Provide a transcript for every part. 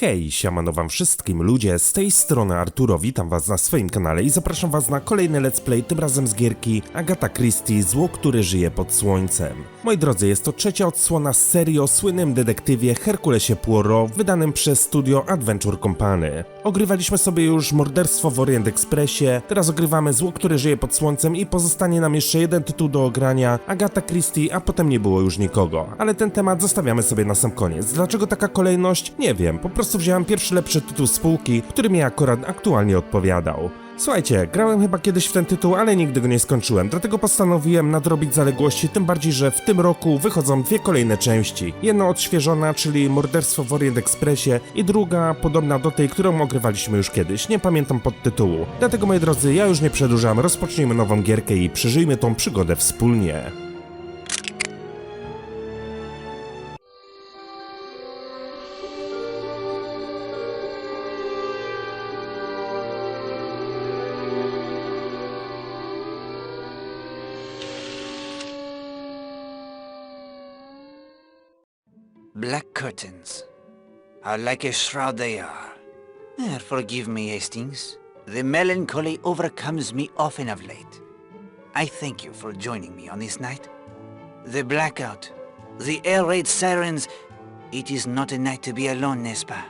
Hej, siemano wam wszystkim ludzie, z tej strony Arturo, witam was na swoim kanale i zapraszam was na kolejny let's play, tym razem z gierki Agatha Christie, Zło, które żyje pod słońcem. Moi drodzy, jest to trzecia odsłona z serii o słynnym detektywie Herkulesie Poirot, wydanym przez studio Adventure Company. Ogrywaliśmy sobie już morderstwo w Orient Expressie, teraz ogrywamy Zło, które żyje pod słońcem i pozostanie nam jeszcze jeden tytuł do ogrania, Agatha Christie, a potem nie było już nikogo. Ale ten temat zostawiamy sobie na sam koniec. Dlaczego taka kolejność? Nie wiem, po prostu wziąłem pierwszy lepszy tytuł z półki, który mi akurat aktualnie odpowiadał. Słuchajcie, grałem chyba kiedyś w ten tytuł, ale nigdy go nie skończyłem, dlatego postanowiłem nadrobić zaległości, tym bardziej, że w tym roku wychodzą dwie kolejne części. Jedna odświeżona, czyli morderstwo w Orient Expressie i druga podobna do tej, którą ogrywaliśmy już kiedyś, nie pamiętam podtytułu. Dlatego, moi drodzy, ja już nie przedłużam, rozpocznijmy nową gierkę i przeżyjmy tą przygodę wspólnie. Black curtains. How like a shroud they are. Forgive me, Hastings. The melancholy overcomes me often of late. I thank you for joining me on this night. The blackout, the air raid sirens. It is not a night to be alone, n'est-ce pas?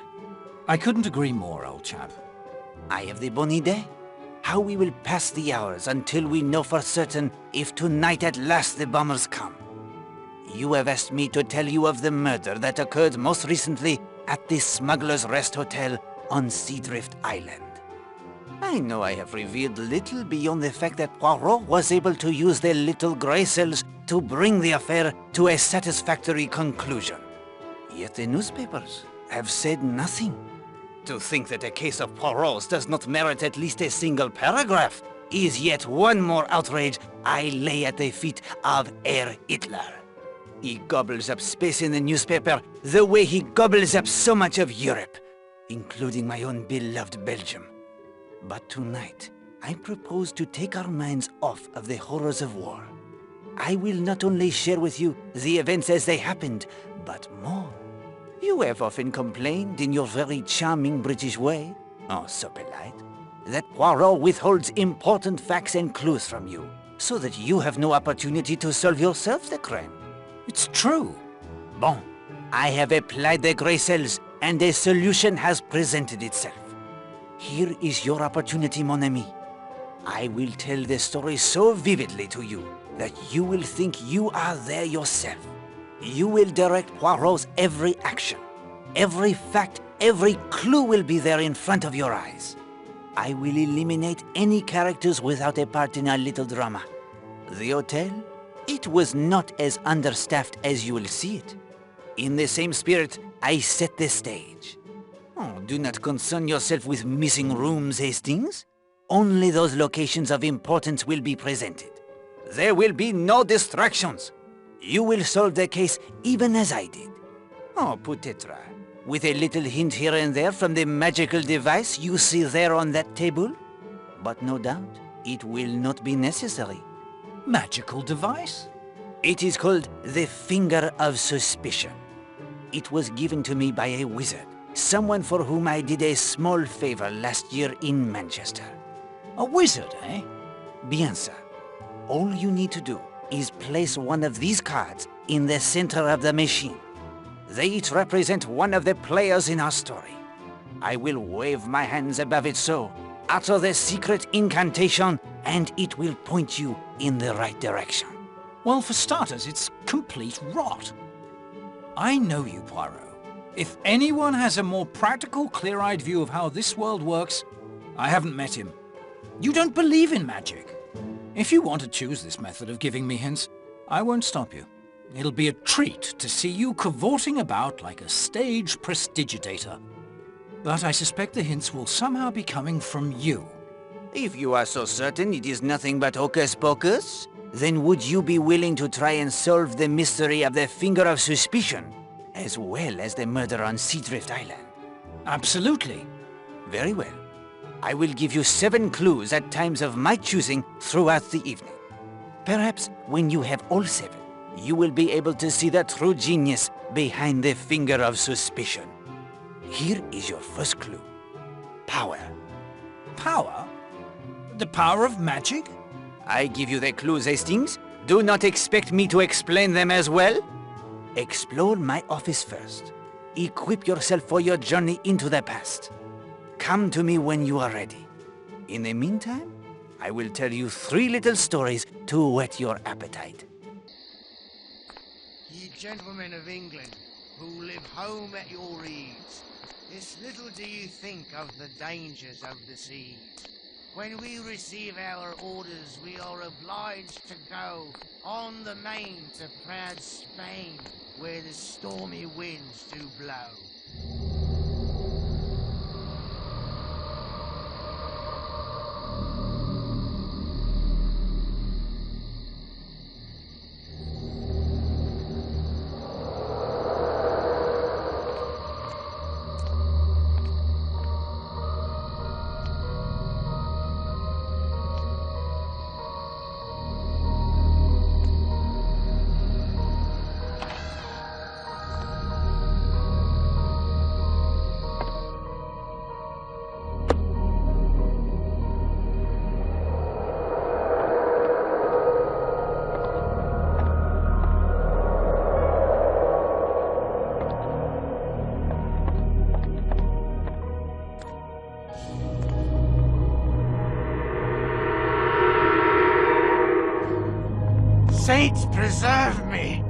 I couldn't agree more, old chap. I have the bonne idée. How we will pass the hours until we know for certain if tonight at last the bombers come. You have asked me to tell you of the murder that occurred most recently at the Smuggler's Rest Hotel on Seadrift Island. I know I have revealed little beyond the fact that Poirot was able to use their little grey cells to bring the affair to a satisfactory conclusion. Yet the newspapers have said nothing. To think that a case of Poirot's does not merit at least a single paragraph is yet one more outrage I lay at the feet of Herr Hitler. He gobbles up space in the newspaper the way he gobbles up so much of Europe, including my own beloved Belgium. But tonight, I propose to take our minds off of the horrors of war. I will not only share with you the events as they happened, but more. You have often complained in your very charming British way, oh so polite, that Poirot withholds important facts and clues from you, so that you have no opportunity to solve yourself the crime. It's true. Bon, I have applied the grey cells and a solution has presented itself. Here is your opportunity, mon ami. I will tell the story so vividly to you that you will think you are there yourself. You will direct Poirot's every action. Every fact, every clue will be there in front of your eyes. I will eliminate any characters without a part in our little drama. The hotel? It was not as understaffed as you will see it. In the same spirit, I set the stage. Oh, do not concern yourself with missing rooms, Hastings. Only those locations of importance will be presented. There will be no distractions. You will solve the case even as I did. Oh, peut-être. With a little hint here and there from the magical device you see there on that table. But no doubt, it will not be necessary. Magical device? It is called the Finger of Suspicion. It was given to me by a wizard, someone for whom I did a small favor last year in Manchester. A wizard, eh? Bien, sir. All you need to do is place one of these cards in the center of the machine. They each represent one of the players in our story. I will wave my hands above it so, utter the secret incantation, and it will point you in the right direction. Well, for starters, it's complete rot. I know you, Poirot. If anyone has a more practical, clear-eyed view of how this world works, I haven't met him. You don't believe in magic. If you want to choose this method of giving me hints, I won't stop you. It'll be a treat to see you cavorting about like a stage prestidigitator. But I suspect the hints will somehow be coming from you. If you are so certain it is nothing but hocus pocus, then would you be willing to try and solve the mystery of the Finger of Suspicion, as well as the murder on Seadrift Island? Absolutely. Very well. I will give you 7 clues at times of my choosing throughout the evening. Perhaps when you have all 7, you will be able to see the true genius behind the Finger of Suspicion. Here is your first clue. Power. Power? The power of magic? I give you the clues, Hastings. Do not expect me to explain them as well. Explore my office first. Equip yourself for your journey into the past. Come to me when you are ready. In the meantime, I will tell you 3 little stories to whet your appetite. Ye gentlemen of England, who live home at your ease, this little do you think of the dangers of the seas. When we receive our orders, we are obliged to go on the main to proud Spain, where the stormy winds do blow. Saints preserve me!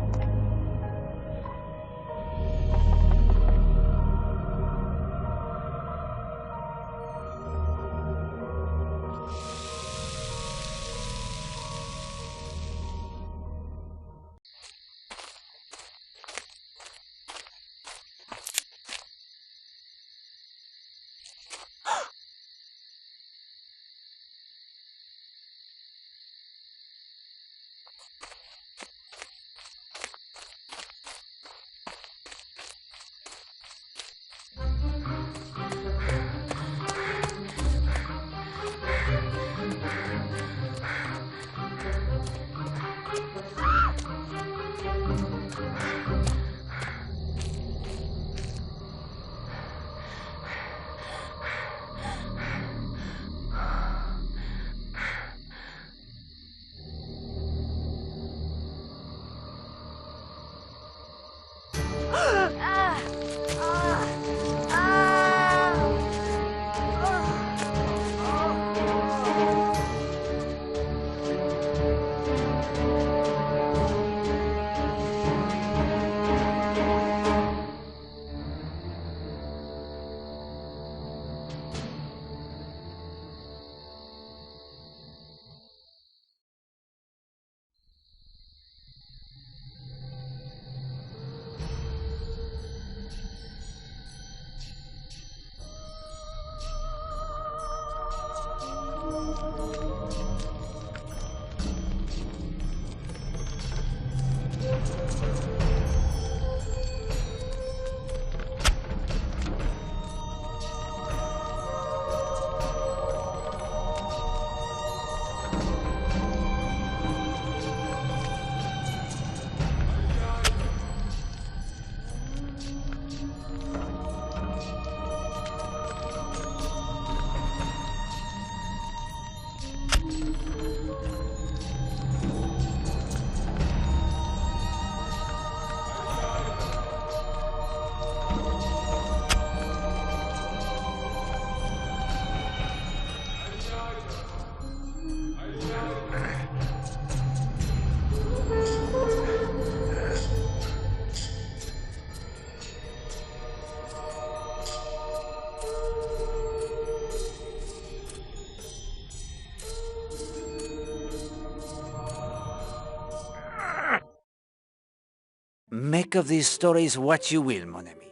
Make of these stories what you will, mon ami.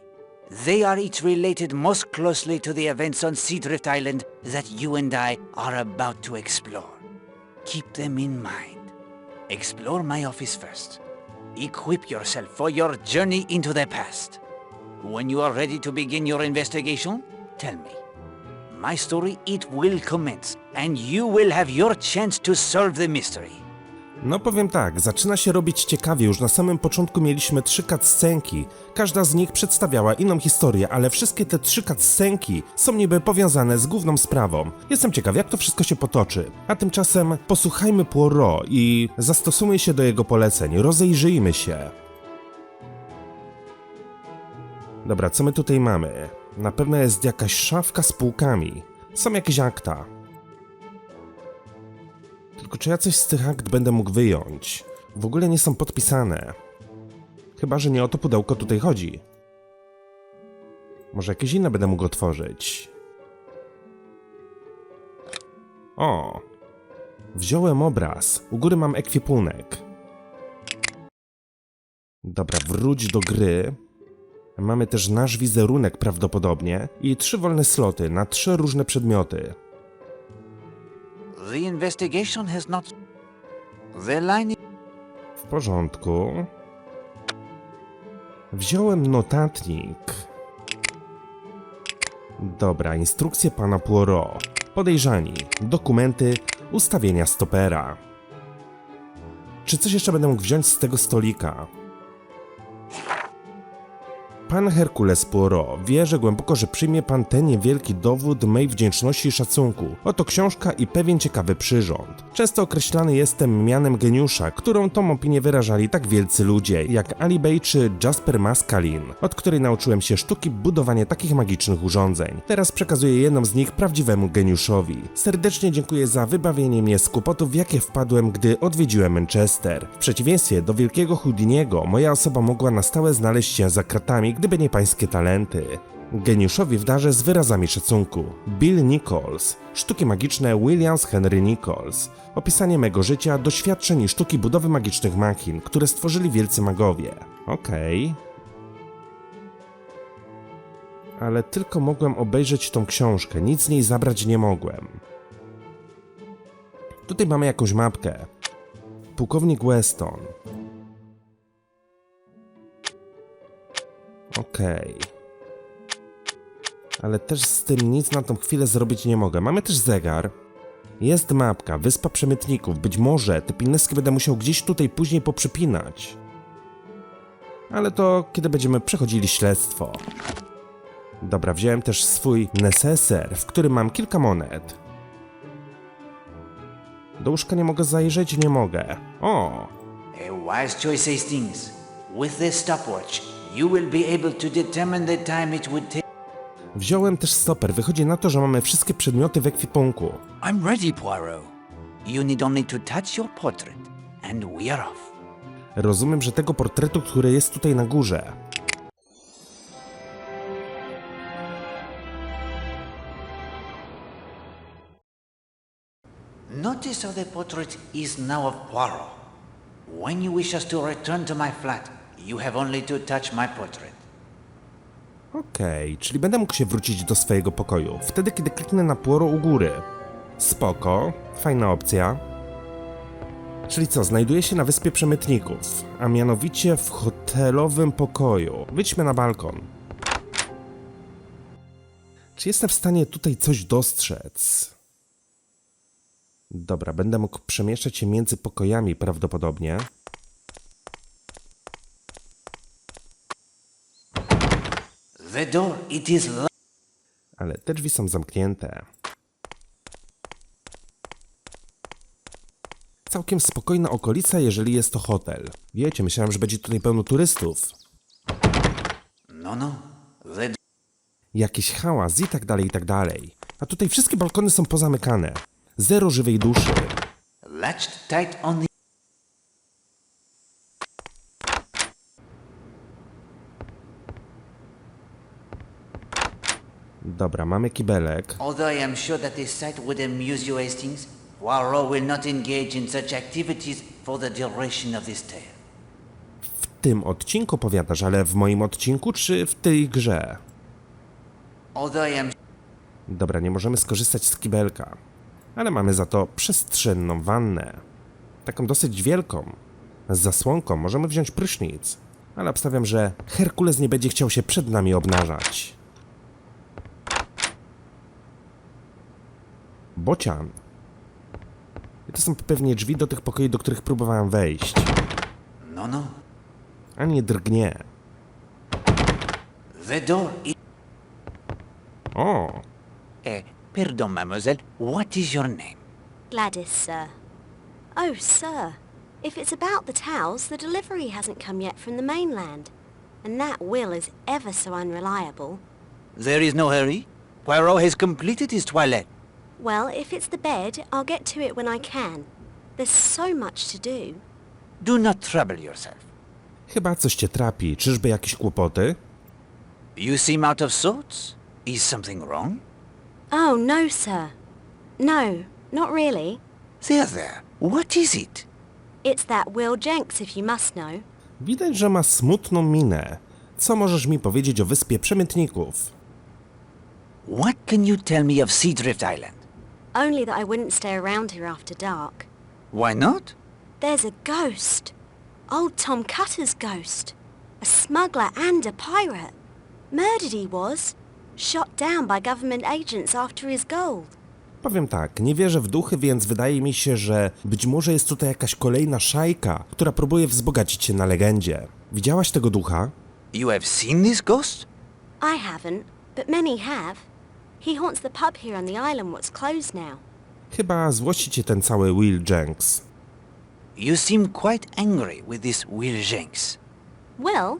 They are each related most closely to the events on Seadrift Island that you and I are about to explore. Keep them in mind. Explore my office first. Equip yourself for your journey into the past. When you are ready to begin your investigation, tell me. My story, it will commence, and you will have your chance to solve the mystery. No powiem tak, zaczyna się robić ciekawie, już na samym początku mieliśmy 3 cutscenki. Każda z nich przedstawiała inną historię, ale wszystkie te 3 cutscenki są niby powiązane z główną sprawą. Jestem ciekaw, jak to wszystko się potoczy. A tymczasem posłuchajmy Poirot i zastosujmy się do jego poleceń, rozejrzyjmy się. Dobra, co my tutaj mamy? Na pewno jest jakaś szafka z półkami. Są jakieś akta. Tylko czy ja coś z tych akt będę mógł wyjąć? W ogóle nie są podpisane. Chyba że nie o to pudełko tutaj chodzi. Może jakieś inne będę mógł otworzyć. O! Wziąłem obraz. U góry mam ekwipunek. Dobra, wróć do gry. Mamy też nasz wizerunek prawdopodobnie i 3 wolne sloty na 3 różne przedmioty. The investigation has not... The line... W porządku. Wziąłem notatnik. Dobra, instrukcje pana Poirot. Podejrzani, dokumenty, ustawienia stopera. Czy coś jeszcze będę mógł wziąć z tego stolika? Pan Herkules Poirot wierzy głęboko, że przyjmie pan ten niewielki dowód mej wdzięczności i szacunku. Oto książka i pewien ciekawy przyrząd. Często określany jestem mianem geniusza, którą tą opinię wyrażali tak wielcy ludzie, jak Alibay czy Jasper Maskelyne, od której nauczyłem się sztuki budowania takich magicznych urządzeń. Teraz przekazuję jedną z nich prawdziwemu geniuszowi. Serdecznie dziękuję za wybawienie mnie z kłopotów, w jakie wpadłem, gdy odwiedziłem Manchester. W przeciwieństwie do wielkiego Houdiniego, moja osoba mogła na stałe znaleźć się za kratami, gdyby nie pańskie talenty. Geniuszowi w darze z wyrazami szacunku. Bill Nichols. Sztuki magiczne Williams Henry Nichols. Opisanie mego życia, doświadczeń i sztuki budowy magicznych machin, które stworzyli wielcy magowie. Okej. Ale tylko mogłem obejrzeć tą książkę, nic z niej zabrać nie mogłem. Tutaj mamy jakąś mapkę. Pułkownik Weston. Okej. Ale też z tym nic na tą chwilę zrobić nie mogę. Mamy też zegar. Jest mapka, Wyspa Przemytników. Być może te pilneski będę musiał gdzieś tutaj później poprzypinać. Ale to kiedy będziemy przechodzili śledztwo. Dobra, wziąłem też swój neseser, w którym mam kilka monet. Do łóżka nie mogę zajrzeć? Nie mogę. O! A wise choice, Hastings. With this stopwatch, you will be able to determine the time it would take. Wziąłem też stoper. Wychodzi na to, że mamy wszystkie przedmioty w ekwipunku. I'm ready, Poirot. You need only to touch your portrait, and we are off. Rozumiem, że tego portretu, który jest tutaj na górze. Notice how the portrait is now of Poirot. When you wish us to return to my flat, you have only to touch my portrait. Okej, czyli będę mógł się wrócić do swojego pokoju. Wtedy, kiedy kliknę na Poirot u góry. Spoko, fajna opcja. Czyli co, znajduję się na Wyspie Przemytników, a mianowicie w hotelowym pokoju. Wyjdźmy na balkon. Czy jestem w stanie tutaj coś dostrzec? Dobra, będę mógł przemieszczać się między pokojami prawdopodobnie. The door, it is locked. Ale te drzwi są zamknięte. Całkiem spokojna okolica, jeżeli jest to hotel. Wiecie, myślałem, że będzie tutaj pełno turystów. No. The Jakiś hałas i tak dalej, i tak dalej. A tutaj wszystkie balkony są pozamykane. Zero żywej duszy. latched tight on the... Dobra, mamy kibelek. Although I am sure that this sight would amuse you, Hastings, Poirot will not engage in such activities for the duration of this tale. W tym odcinku powiadasz, ale w moim odcinku czy w tej grze? Although I am... Dobra, nie możemy skorzystać z kibelka. Ale mamy za to przestrzenną wannę. Taką dosyć wielką. Z zasłonką możemy wziąć prysznic. Ale obstawiam, że Herkules nie będzie chciał się przed nami obnażać. Bocian. I to są pewnie drzwi do tych pokoi, do których próbowałem wejść. No. A nie drgnie. The door is... O! Pardon, mademoiselle. What is your name? Gladys, sir. Oh, sir. If it's about the towels, the delivery hasn't come yet from the mainland. And that Will is ever so unreliable. There is no hurry. Poirot has completed his toilet. Well, if it's the bed, I'll get to it when I can. There's so much to do. Do not trouble yourself. Chyba coś cię trapi. Czyżby jakieś kłopoty? You seem out of sorts. Is something wrong? Oh, no, sir. No, not really. There. What is it? It's that Will Jenks, if you must know. Widać, że ma smutną minę. Co możesz mi powiedzieć o wyspie przemytników? What can you tell me of Seadrift Island? Only that I wouldn't stay around here after dark. Why not? There's a ghost. Old Tom Cutter's ghost. A smuggler and a pirate. Murdered he was. Shot down by government agents after his gold. Powiem tak, nie wierzę w duchy, więc wydaje mi się, że być może jest tutaj jakaś kolejna szajka, która próbuje wzbogacić się na legendzie. Widziałaś tego ducha? You have seen this ghost? I haven't, but many have. He haunts the pub here on the island what's closed now. Chyba złości cię ten cały Will Jenks. You seem quite angry with this Will Jenks. Will?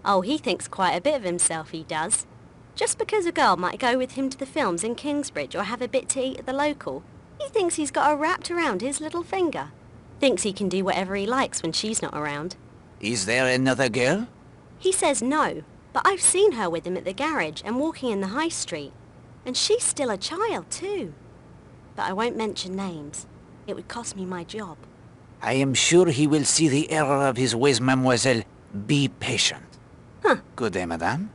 Oh, he thinks quite a bit of himself, he does. Just because a girl might go with him to the films in Kingsbridge or have a bit to eat at the local, he thinks he's got her wrapped around his little finger. Thinks he can do whatever he likes when she's not around. Is there another girl? He says no, but I've seen her with him at the garage and walking in the high street. And she's still a child too. But I won't mention names. It would cost me my job. I am sure he will see the error of his ways, mademoiselle. Be patient. Huh. Good day, madame.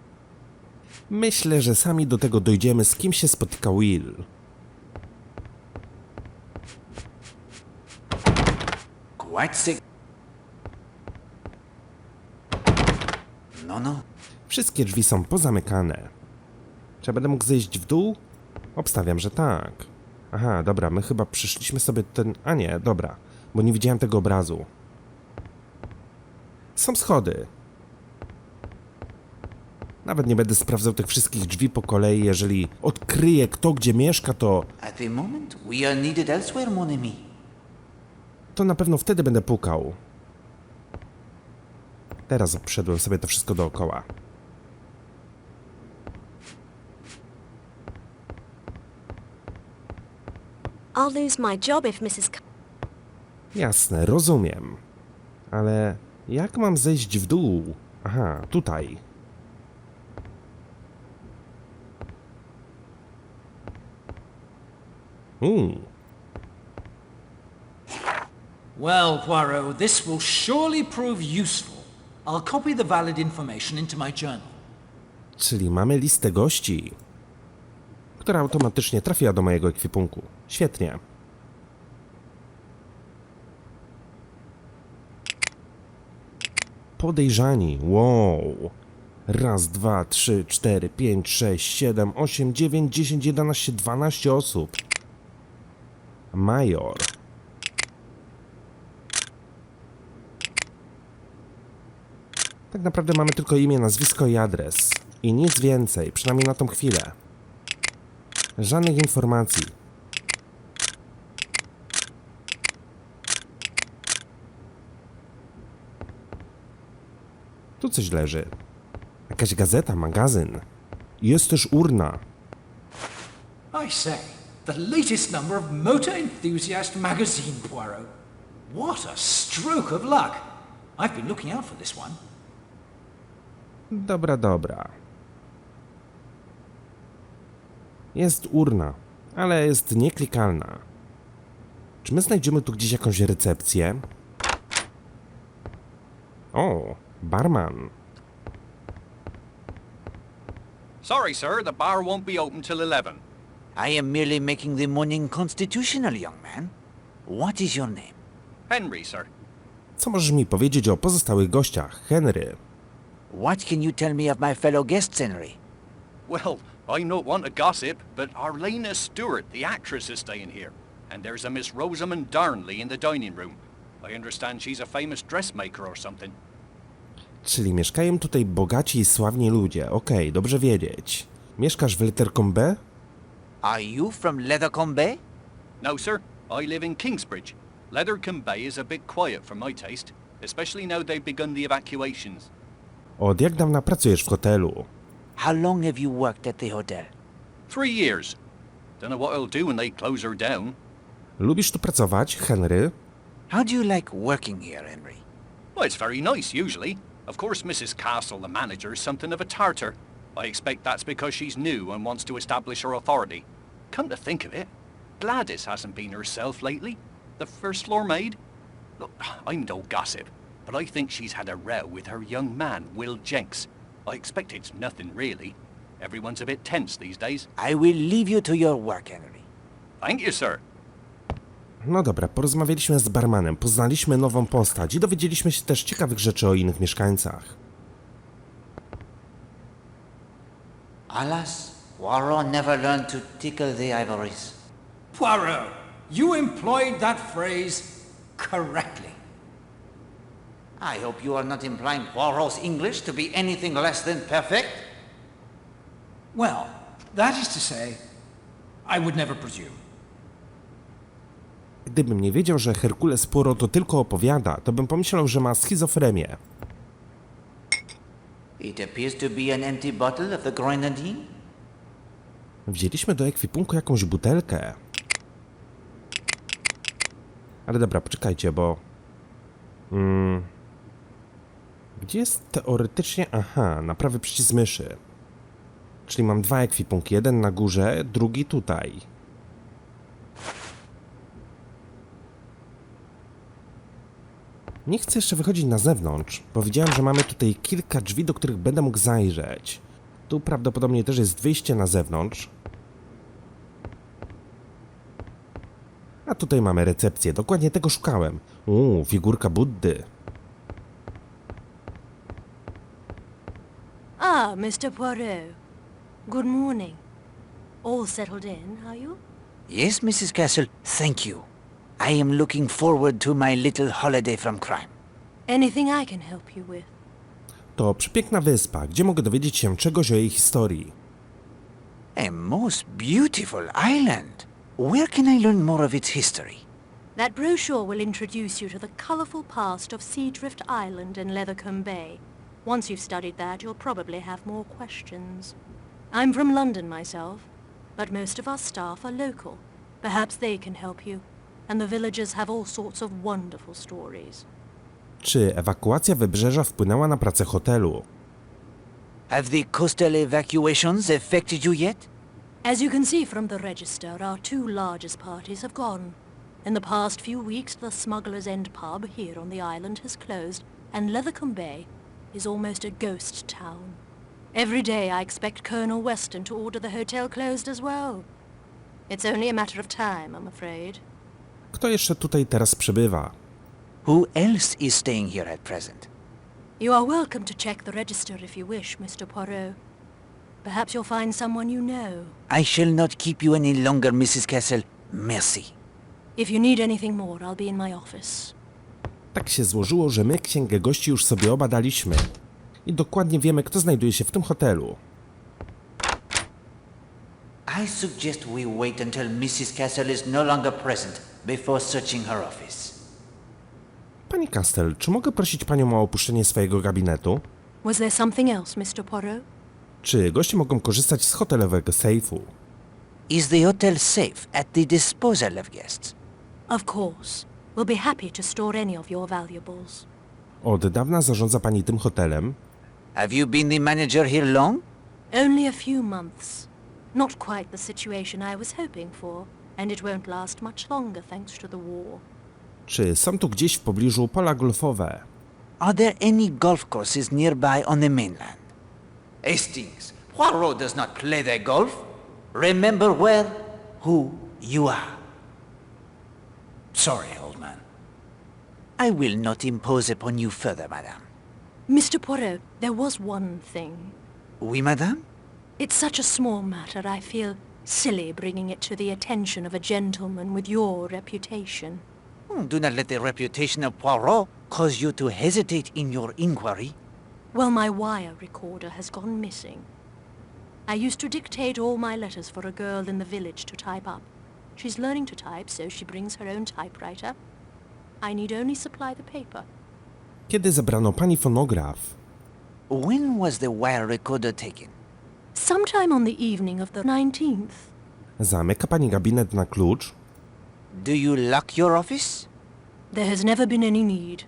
Myślę, że sami do tego dojdziemy, z kim się spotyka Will. Quite sick. No. Wszystkie drzwi są pozamykane. Czy ja będę mógł zejść w dół? Obstawiam, że tak. Aha, dobra, my chyba przyszliśmy sobie ten... A nie, dobra, bo nie widziałem tego obrazu. Są schody. Nawet nie będę sprawdzał tych wszystkich drzwi po kolei, jeżeli odkryję kto gdzie mieszka, to At the moment, we are needed elsewhere, mon ami. na pewno wtedy będę pukał. Teraz obszedłem sobie to wszystko dookoła. I'll lose my job if Mrs. Jasne, rozumiem. Ale jak mam zejść w dół? Aha, tutaj. Well, Poirot, this will surely prove useful. I'll copy the valid information into my journal. Czyli mamy listę gości, która automatycznie trafiła do mojego ekwipunku. Świetnie. Podejrzani. Wow. Raz, 2, 3, 4, 5, 6, 7, 8, 9, 10, 11, 12 osób. Major. Tak naprawdę mamy tylko imię, nazwisko i adres. I nic więcej, przynajmniej na tą chwilę. Żadnych informacji. Tu coś leży. Jakaś gazeta, magazyn. Jest też urna. I say, the latest number of Motor Enthusiast magazine, Poirot. What a stroke of luck. I've been looking out for this one. Dobra. Jest urna, ale jest nieklikalna. Czy my znajdziemy tu gdzieś jakąś recepcję? O, barman. Sorry, sir, the bar won't be open till 11. I am merely making the morning constitutional, young man. What is your name? Henry, sir. Co możesz mi powiedzieć o pozostałych gościach, Henry? What can you tell me of my fellow guests, Henry? Well, I don't want to gossip, but Arleny Stewart, the actress, is staying here. And there's a Miss Rosamond Darnley in the dining room. I understand she's a famous dressmaker or something. Czyli mieszkają tutaj bogaci i sławni ludzie. Okej, dobrze wiedzieć. Mieszkasz w literką B? Are you from Leathercombe Bay? No, sir. I live in Kingsbridge. Lethercombe Bay is a bit quiet for my taste, especially now they've begun the evacuations. Od jak dawna pracujesz w hotelu? How long have you worked at the hotel? 3 years. Dunno what I'll do when they close her down. Lubisz tu pracować, Henry? How do you like working here, Henry? Well, it's very nice, usually. Of course, Mrs. Castle, the manager, is something of a tartar. I expect that's because she's new and wants to establish her authority. Come to think of it, Gladys hasn't been herself lately. The first floor maid. Look, I'm no gossip, but I think she's had a row with her young man, Will Jenks. I expect it's nothing really. Everyone's a bit tense these days. I will leave you to your work, Henry. Thank you, sir. No dobra, porozmawialiśmy z barmanem, poznaliśmy nową postać i dowiedzieliśmy się też ciekawych rzeczy o innych mieszkańcach. Alas, Poirot never learned to tickle the ivories. Poirot, you employed that phrase correctly. I hope you are not implying Poirot's English to be anything less than perfect. Well, that is to say, I would never presume. Gdybym nie wiedział, że Herkules Poirot to tylko opowiada, to bym pomyślał, że ma schizofrenię. It appears to be an empty bottle of the grenadine. Wzięliśmy do ekwipunku jakąś butelkę. Ale dobra, poczekajcie, bo... Gdzie jest teoretycznie... Aha, na prawy przycisk myszy. Czyli mam 2 ekwipunki. Jeden na górze, drugi tutaj. Nie chcę jeszcze wychodzić na zewnątrz, bo widziałem, że mamy tutaj kilka drzwi, do których będę mógł zajrzeć. Tu prawdopodobnie też jest wyjście na zewnątrz. A tutaj mamy recepcję. Dokładnie tego szukałem. Figurka Buddy. Ah, Mr. Poirot. Good morning. All settled in, are you? Yes, Mrs. Castle, thank you. I am looking forward to my little holiday from crime. Anything I can help you with? To przepiękna wyspa, gdzie mogę dowiedzieć się czegoś o jej historii. A most beautiful island. Where can I learn more of its history? That brochure will introduce you to the colourful past of Seadrift Island and Leathercombe Bay. Once you've studied that, you'll probably have more questions. I'm from London myself, but most of our staff are local. Perhaps they can help you. And the villagers have all sorts of wonderful stories. Czy ewakuacja wybrzeża wpłynęła na pracę hotelu? Have the coastal evacuations affected you yet? As you can see from the register, our 2 largest parties have gone. In the past few weeks, the Smuggler's End pub here on the island has closed, and Leathercombe Bay is almost a ghost town. Every day I expect Colonel Weston to order the hotel closed as well. It's only a matter of time, I'm afraid. Kto jeszcze tutaj teraz przebywa? Who else is staying here at present? You are welcome to check the register if you wish, Mr. Poirot. Perhaps you'll find someone you know. I shall not keep you any longer, Mrs. Castle. Merci. If you need anything more, I'll be in my office. Tak się złożyło, że my księgę gości już sobie obadaliśmy. I dokładnie wiemy, kto znajduje się w tym hotelu. I suggest we wait until Mrs. Castle is no longer present before searching her office. Pani Castle, czy mogę prosić panią o opuszczenie swojego gabinetu? Was there something else, Mr. Poirot? Czy goście mogą korzystać z hotelowego sejfu? Is the hotel safe at the disposal of guests? Of course. We'll be happy to store any of your valuables. Od dawna zarządza pani tym hotelem? Have you been the manager here long? Only a few months. Not quite the situation I was hoping for, and it won't last much longer thanks to the war. Czy są tu gdzieś w pobliżu pola golfowe? Are there any golf courses nearby on the mainland? Hastings, Poirot does not play the golf. Remember where, who you are. Sorry, old man. I will not impose upon you further, madame. Mr. Poirot, there was one thing. Oui, madame? It's such a small matter, I feel Silly bringing it to the attention of a gentleman with your reputation. Do not let the reputation of Poirot cause you to hesitate in your inquiry. Well, my wire recorder has gone missing. I used to dictate all my letters for a girl in the village to type up. She's learning to type, so she brings her own typewriter. I need only supply the paper. Kiedy zabrano pani fonograf? When was the wire recorder taken? Sometime on the evening of the 19th. Zamyka pani gabinet na klucz? Do you lock your office? There has never been any need.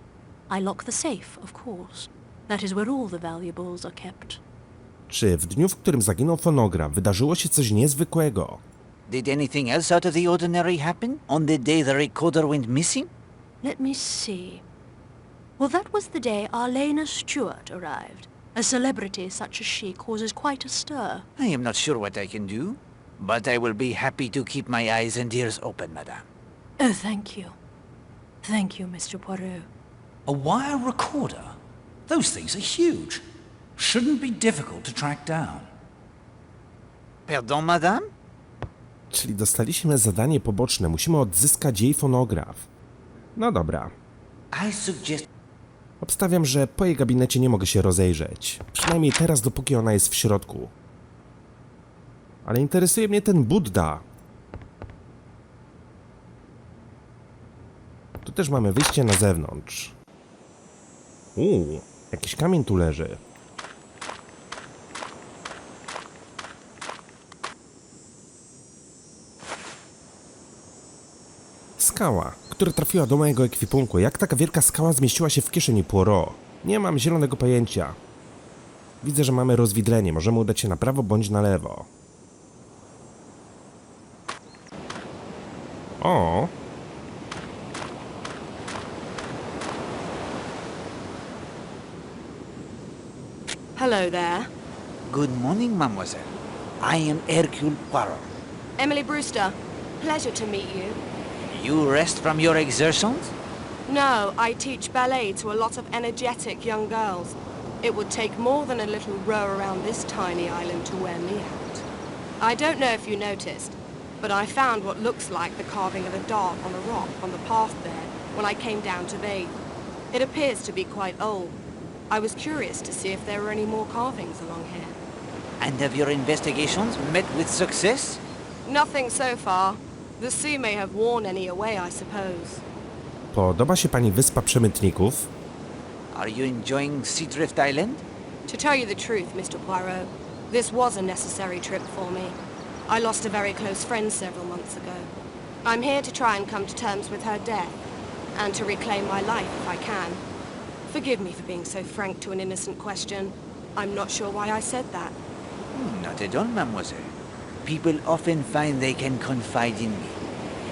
I lock the safe, of course. That is where all the valuables are kept. Czy w dniu, w którym zaginął fonograf, wydarzyło się coś niezwykłego? Did anything else out of the ordinary happen on the day the recorder went missing? Let me see. Well, that was the day Arleny Stewart arrived. A celebrity such as she causes quite a stir. I am not sure what I can do, but I will be happy to keep my eyes and ears open, madame. Oh, thank you. Thank you, Mr. Poirot. A wire recorder? Those things are huge. Shouldn't be difficult to track down. Pardon, madame? Czyli dostaliśmy zadanie poboczne, musimy odzyskać jej fonograf. No dobra. I suggest... Obstawiam, że po jej gabinecie nie mogę się rozejrzeć. Przynajmniej teraz, dopóki ona jest w środku. Ale interesuje mnie ten Budda. Tu też mamy wyjście na zewnątrz. Jakiś kamień tu leży. Skała, która trafiła do mojego ekwipunku. Jak taka wielka skała zmieściła się w kieszeni Poirot? Nie mam zielonego pojęcia. Widzę, że mamy rozwidlenie. Możemy udać się na prawo bądź na lewo. O! Hello there. Good morning, mademoiselle. I am Hercules Poirot. Emily Brewster. Pleasure to meet you. You rest from your exertions? No, I teach ballet to a lot of energetic young girls. It would take more than a little row around this tiny island to wear me out. I don't know if you noticed, but I found what looks like the carving of a dog on a rock on the path there when I came down to bathe. It appears to be quite old. I was curious to see if there were any more carvings along here. And have your investigations met with success? Nothing so far. The sea may have worn any away, I suppose. Podoba się pani Wyspa Przemytników? Are you enjoying Seadrift Island? To tell you the truth, Mr. Poirot, this was a necessary trip for me. I lost a very close friend several months ago. I'm here to try and come to terms with her death, and to reclaim my life if I can. Forgive me for being so frank to an innocent question. I'm not sure why I said that. Not at all, mademoiselle. People often find they can confide in me.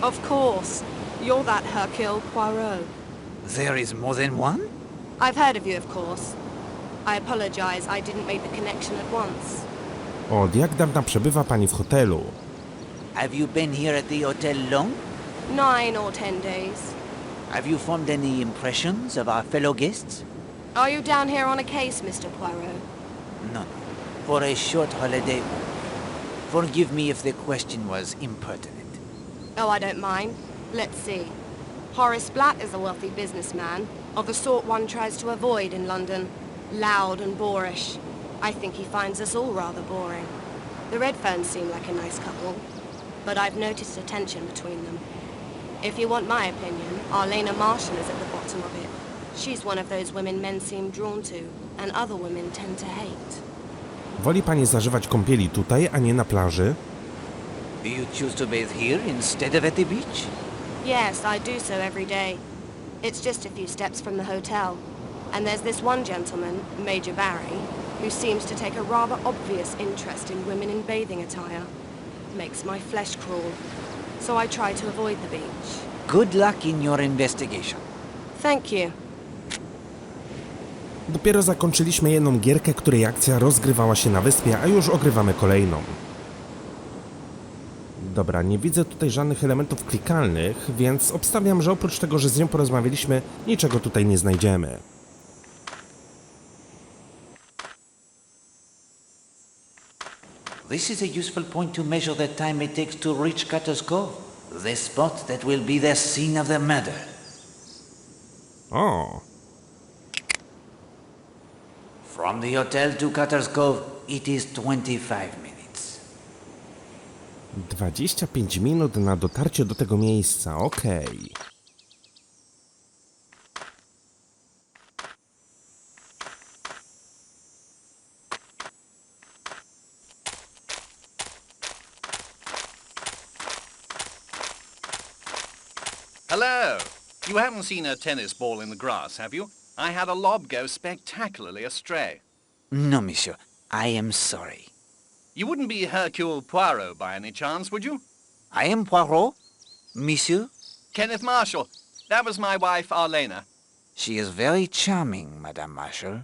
Of course. You're that Hercule Poirot. There is more than one? I've heard of you, of course. I apologize, I didn't make the connection at once. Od jak dawna przebywa pani w hotelu? Have you been here at the hotel long? 9 or 10 days. Have you formed any impressions of our fellow guests? Are you down here on a case, Mr. Poirot? No. For a short holiday. Forgive me if the question was impertinent. Oh, I don't mind. Let's see. Horace Blatt is a wealthy businessman, of the sort one tries to avoid in London. Loud and boorish. I think he finds us all rather boring. The Redferns seem like a nice couple, but I've noticed a tension between them. If you want my opinion, Arleny Marshall is at the bottom of it. She's one of those women men seem drawn to, and other women tend to hate. Woli pani zażywać kąpieli tutaj, a nie na plaży? Do you choose to bathe here instead of at the beach? Yes, I do so every day. It's just a few steps from the hotel. And there's this one gentleman, Major Barry, who seems to take a rather obvious interest in women in bathing attire. Makes my flesh crawl. So I try to avoid the beach. Good luck in your investigation. Thank you. Dopiero zakończyliśmy jedną gierkę, której akcja rozgrywała się na wyspie, a już ogrywamy kolejną. Dobra, nie widzę tutaj żadnych elementów klikalnych, więc obstawiam, że oprócz tego, że z nią porozmawialiśmy, niczego tutaj nie znajdziemy. This is a useful point to measure the time it takes to reach Cutter's Cove, the spot that will be the scene of the murder. O, From the hotel to Cutter's Cove, it is 25 minutes. 25 minut na dotarcie do tego miejsca, okej. Hello! You haven't seen a tennis ball in the grass, have you? I had a lob go spectacularly astray. No, monsieur. I am sorry. You wouldn't be Hercule Poirot by any chance, would you? I am Poirot. Monsieur? Kenneth Marshall. That was my wife, Arlena. She is very charming, Madame Marshall.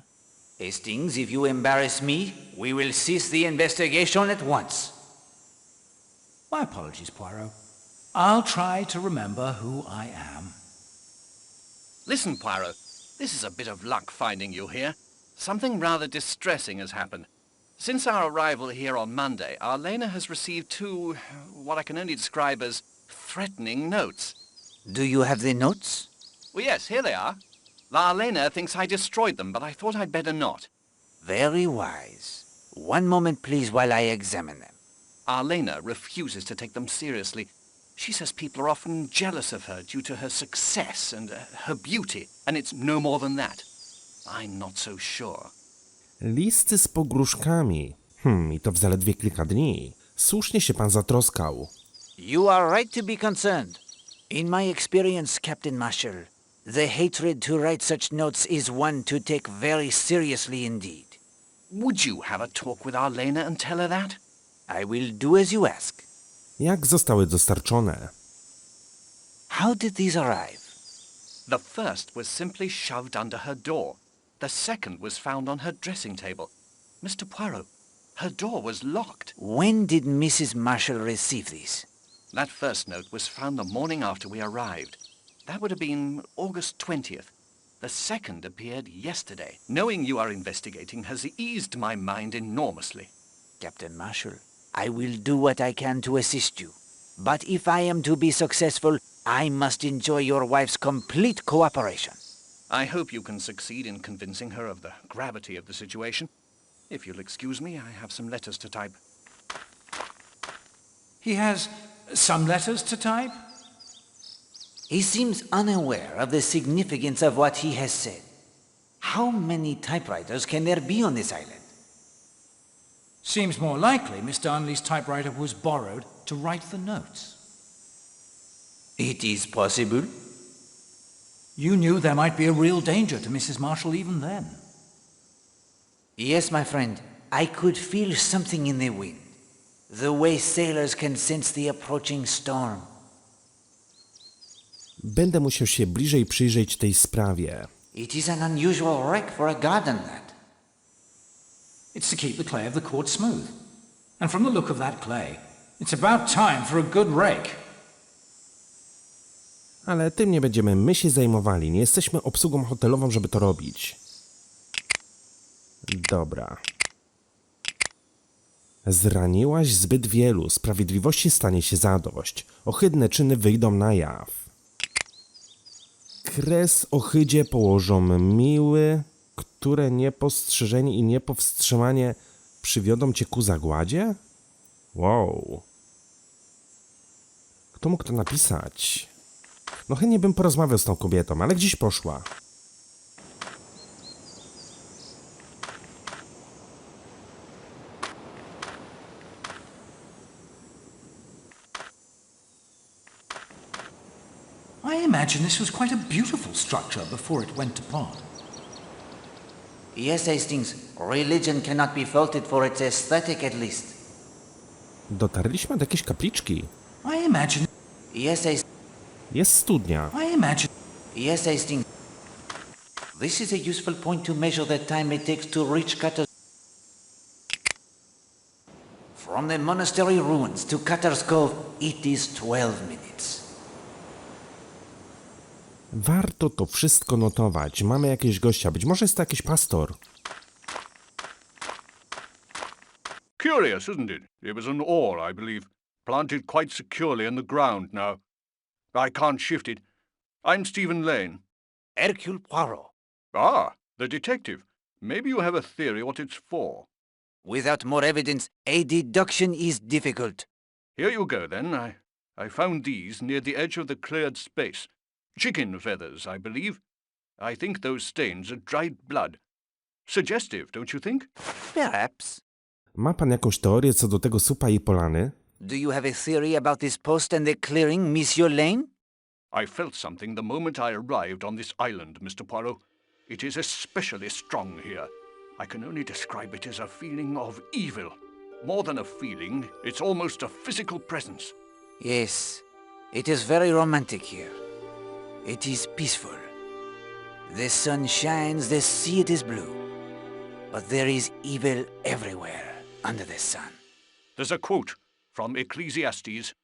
Hastings, if you embarrass me, we will cease the investigation at once. My apologies, Poirot. I'll try to remember who I am. Listen, Poirot. This is a bit of luck finding you here. Something rather distressing has happened. Since our arrival here on Monday, Arlena has received two, what I can only describe as threatening notes. Do you have the notes? Well, yes, here they are. Arlena thinks I destroyed them, but I thought I'd better not. Very wise. One moment, please, while I examine them. Arlena refuses to take them seriously. She says people are often jealous of her due to her success and her beauty, and it's no more than that. I'm not so sure. Listy z pogróżkami. I to w zaledwie kilka dni. Słusznie się pan zatroskał. You are right to be concerned. In my experience, Captain Marshall, the hatred to write such notes is one to take very seriously indeed. Would you have a talk with Arlena and tell her that? I will do as you ask. Jak zostały dostarczone? How did these arrive? The first was simply shoved under her door. The second was found on her dressing table. Mr. Poirot, her door was locked. When did Mrs. Marshall receive these? That first note was found the morning after we arrived. That would have been August 20th. The second appeared yesterday. Knowing you are investigating has eased my mind enormously. Captain Marshall, I will do what I can to assist you. But if I am to be successful, I must enjoy your wife's complete cooperation. I hope you can succeed in convincing her of the gravity of the situation. If you'll excuse me, I have some letters to type. He has some letters to type? He seems unaware of the significance of what he has said. How many typewriters can there be on this island? Seems more likely Miss Darnley's typewriter was borrowed to write the notes. It is possible. You knew there might be a real danger to Mrs. Marshall even then. Yes, my friend. I could feel something in the wind. The way sailors can sense the approaching storm. Będę musiał się bliżej przyjrzeć tej sprawie. It is an unusual wreck for a garden, that. It's to keep the clay of the court smooth. And from the look of that clay, it's about time for a good rake. Ale tym nie będziemy my się zajmowali. Nie jesteśmy obsługą hotelową, żeby to robić. Dobra. Zraniłaś zbyt wielu. Sprawiedliwości stanie się zadość. Ohydne czyny wyjdą na jaw. Kres ohydzie położą miły, które niepostrzeżenie i niepowstrzymanie przywiodą cię ku zagładzie? Wow. Kto mógł to napisać? No chętnie bym porozmawiał z tą kobietą, ale gdzieś poszła. I imagine this was quite a beautiful structure before it went to pot. Yes, Hastings. Religion cannot be faulted for its aesthetic, at least. Dotarliśmy do jakiejś kapliczki. I imagine... Yes, Hastings. Jest studnia. I imagine... Yes, Hastings. This is a useful point to measure the time it takes to reach Cutter's... From the monastery ruins to Cutter's Cove, it is 12 minutes. Warto to wszystko notować. Mamy jakiegoś gościa. Być może jest to jakiś pastor. Curious, isn't it? It was an oar, I believe, planted quite securely in the ground now. I can't shift it. I'm Stephen Lane. Hercule Poirot. Ah, the detective. Maybe you have a theory what it's for. Without more evidence, a deduction is difficult. Here you go, then. I found these near the edge of the cleared space. Chicken feathers, I believe. I think those stains are dried blood. Suggestive, don't you think? Perhaps. Ma pan jakąś teorię co do tego supa i polany? Do you have a theory about this post and the clearing, Monsieur Lane? I felt something the moment I arrived on this island, Mr. Poirot. It is especially strong here. I can only describe it as a feeling of evil. More than a feeling, it's almost a physical presence. Yes, it is very romantic here. It is peaceful. The sun shines, the sea it is blue. But there is evil everywhere under the sun. There's a quote from Ecclesiastes.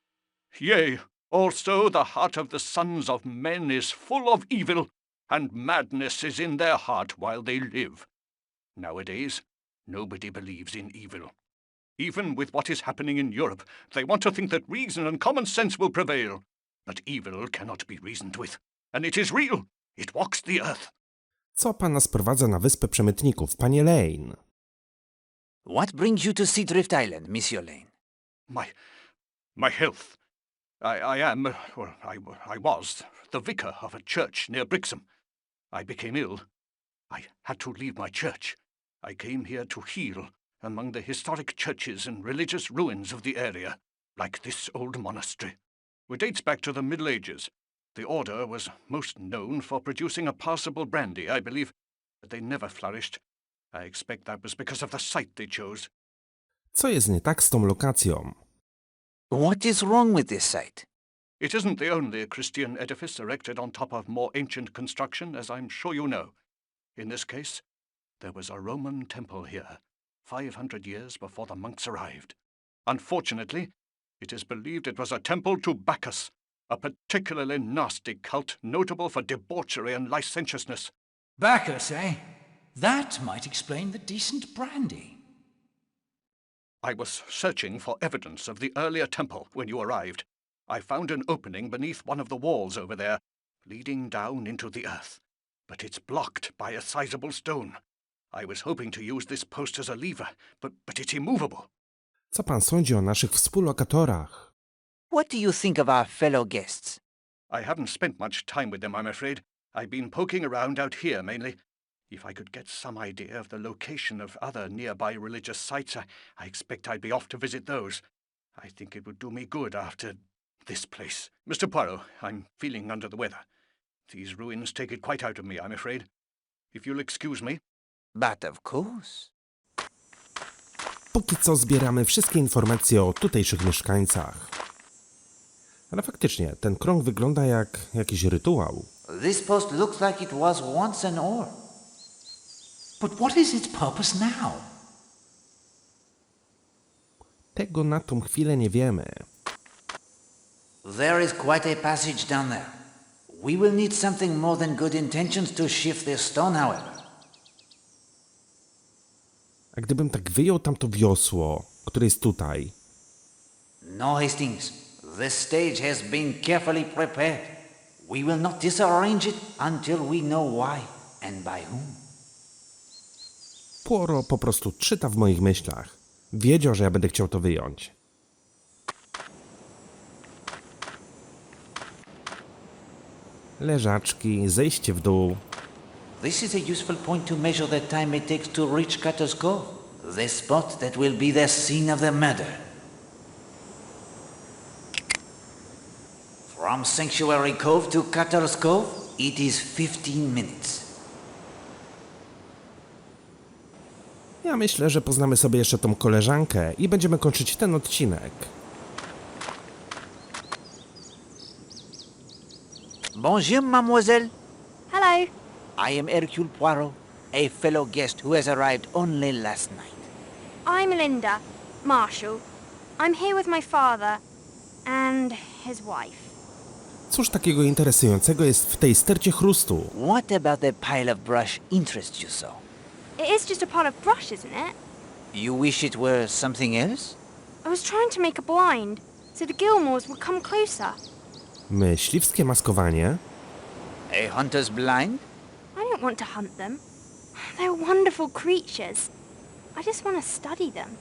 Yea, also the heart of the sons of men is full of evil, and madness is in their heart while they live. Nowadays, nobody believes in evil. Even with what is happening in Europe, they want to think that reason and common sense will prevail. But evil cannot be reasoned with. And it is real. It walks the earth. Co pana sprowadza na Wyspę Przemytników, panie Lane? What brings you to Sea Drift Island, Monsieur Lane? My health. I was the vicar of a church near Brixham. I became ill. I had to leave my church. I came here to heal among the historic churches and religious ruins of the area, like this old monastery. It dates back to the Middle Ages. The order was most known for producing a passable brandy, I believe, but they never flourished. I expect that was because of the site they chose. Co jest nie tak z tą lokacją? What is wrong with this site? It isn't the only Christian edifice erected on top of more ancient construction, as I'm sure you know. In this case, there was a Roman temple here, 500 years before the monks arrived. Unfortunately, it is believed it was a temple to Bacchus, a particularly nasty cult notable for debauchery and licentiousness. Bacchus, eh? That might explain the decent brandy. I was searching for evidence of the earlier temple when you arrived. I found an opening beneath one of the walls over there, leading down into the earth. But it's blocked by a sizable stone. I was hoping to use this post as a lever, but it's immovable. Co pan sądzi o naszych współlokatorach? What do you think of our fellow guests? I haven't spent much time with them, I'm afraid. I've been poking around out here mainly. If I could get some idea of the location of other nearby religious sites, I expect I'd be off to visit those. I think it would do me good after this place. Mr. Poirot, I'm feeling under the weather. These ruins take it quite out of me, I'm afraid. If you'll excuse me. But of course. Póki co zbieramy wszystkie informacje o tutejszych mieszkańcach. Ale faktycznie, ten krąg wygląda jak jakiś rytuał. This post looks like it was once an oar. But what is its purpose now? Tego na tą chwilę nie wiemy. There is quite a passage down there. We will need something more than good intentions to shift this stone, however. A gdybym tak wyjął tamto wiosło, które jest tutaj? No, Hastings. The stage has been carefully prepared. We will not disarrange it until we know why and by whom. Poirot po prostu czyta w moich myślach. Wiedział, że ja będę chciał to wyjąć. Leżaczki, zejście w dół. This is a useful point to measure the time it takes to reach Cutter's Cove, the spot that will be the scene of the murder. From Sanctuary Cove to Cutter's Cove, it is 15 minutes. Ja myślę, że poznamy sobie jeszcze tą koleżankę i będziemy kończyć ten odcinek. Bonjour, mademoiselle. Hello. I am Hercule Poirot, a fellow guest who has arrived only last night. I'm Linda Marshall. I'm here with my father and his wife. Cóż takiego interesującego jest w tej stercie chrustu? What about the pile of brush interests you so? It is just a pot of brush, isn't it? You wish it were something else? I was trying to make a blind, so the Gilmores would come closer. Myśliwskie maskowanie? A hunter's blind? I don't want to hunt them. They're wonderful creatures. I just want to study them.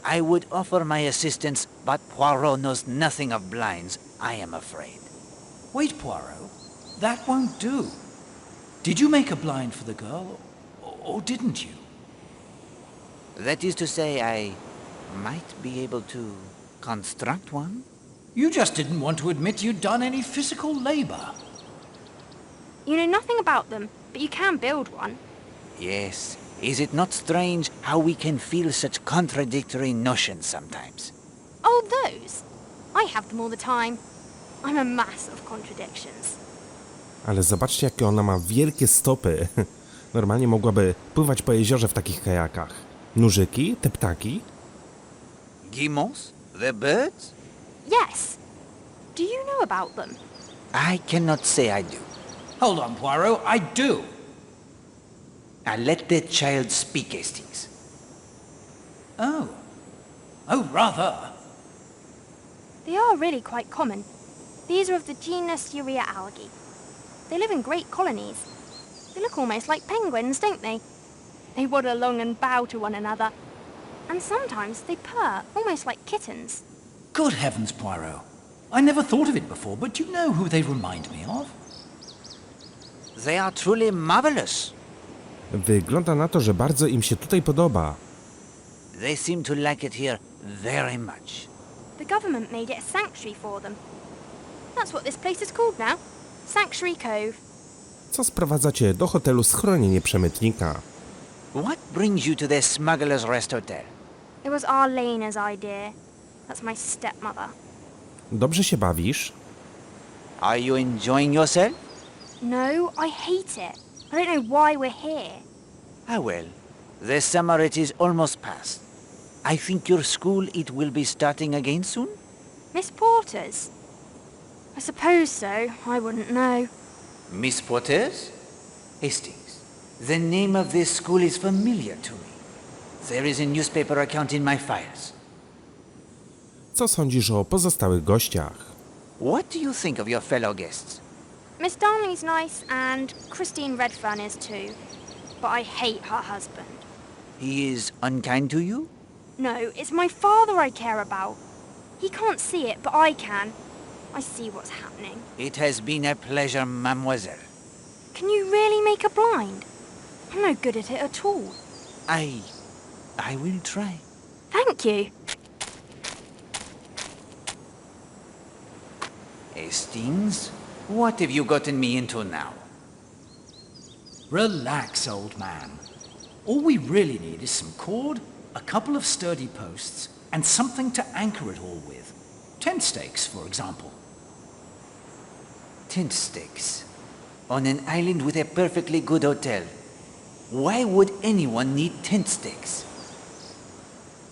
I would offer my assistance, but Poirot knows nothing of blinds, I am afraid. Wait, Poirot. That won't do. Did you make a blind for the girl, or didn't you? That is to say, I might be able to construct one? You just didn't want to admit you'd done any physical labor. You know nothing about them, but you can build one. Yes. Is it not strange how we can feel such contradictory notions sometimes? Oh, those? I have them all the time. I'm a mass of contradictions. Ale zobaczcie, jakie ona ma wielkie stopy. Normalnie mogłaby pływać po jeziorze w takich kajakach. Nużyki? Te ptaki? Guillemots? The birds? Yes. Do you know about them? I cannot say I do. Hold on, Poirot, I do. Let the child speak, Hastings. Oh, rather. They are really quite common. These are of the genus Urea algae. They live in great colonies. They look almost like penguins, don't they? They waddle along and bow to one another. And sometimes they purr, almost like kittens. Good heavens, Poirot. I never thought of it before, but you know who they remind me of? They are truly marvelous. Wygląda na to, że bardzo im się tutaj podoba. They seem to like it here very much. The government made it a sanctuary for them. That's what this place is called now. Sanctuary Cove. Co sprowadzacie do hotelu schronienie przemytnika? What brings you to the Smuggler's Rest Hotel? It was Arlena's idea. That's my stepmother. Dobrze się bawisz? Are you enjoying yourself? No, I hate it. I don't know why we're here. Ah well, the summer it is almost past. I think your school it will be starting again soon? Miss Porter's? I suppose so. I wouldn't know. Miss Porter's? Hastings, the name of this school is familiar to me. There is a newspaper account in my files. Co sądzisz o pozostałych gościach? What do you think of your fellow guests? Miss Darnley's nice, and Christine Redfern is too. But I hate her husband. He is unkind to you? No, it's my father I care about. He can't see it, but I can. I see what's happening. It has been a pleasure, mademoiselle. Can you really make a blind? I'm no good at it at all. I will try. Thank you. Hastings, what have you gotten me into now? Relax, old man. All we really need is some cord, a couple of sturdy posts, and something to anchor it all with. Tent stakes, for example. Tent stakes. On an island with a perfectly good hotel. Why would anyone need tent stakes?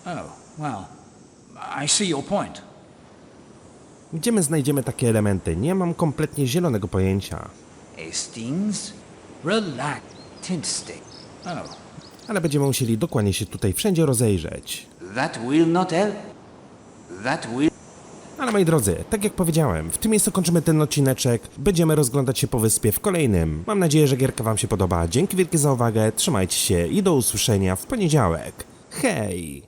Oh, well, I see your point. Gdzie my znajdziemy takie elementy? Nie mam kompletnie zielonego pojęcia. Hastings? Relax. Tent stake. Oh. Ale będziemy musieli dokładnie się tutaj wszędzie rozejrzeć. That will not help. That will... Ale moi drodzy, tak jak powiedziałem, w tym miejscu kończymy ten odcineczek. Będziemy rozglądać się po wyspie w kolejnym. Mam nadzieję, że gierka wam się podoba. Dzięki wielkie za uwagę, trzymajcie się i do usłyszenia w poniedziałek. Hej!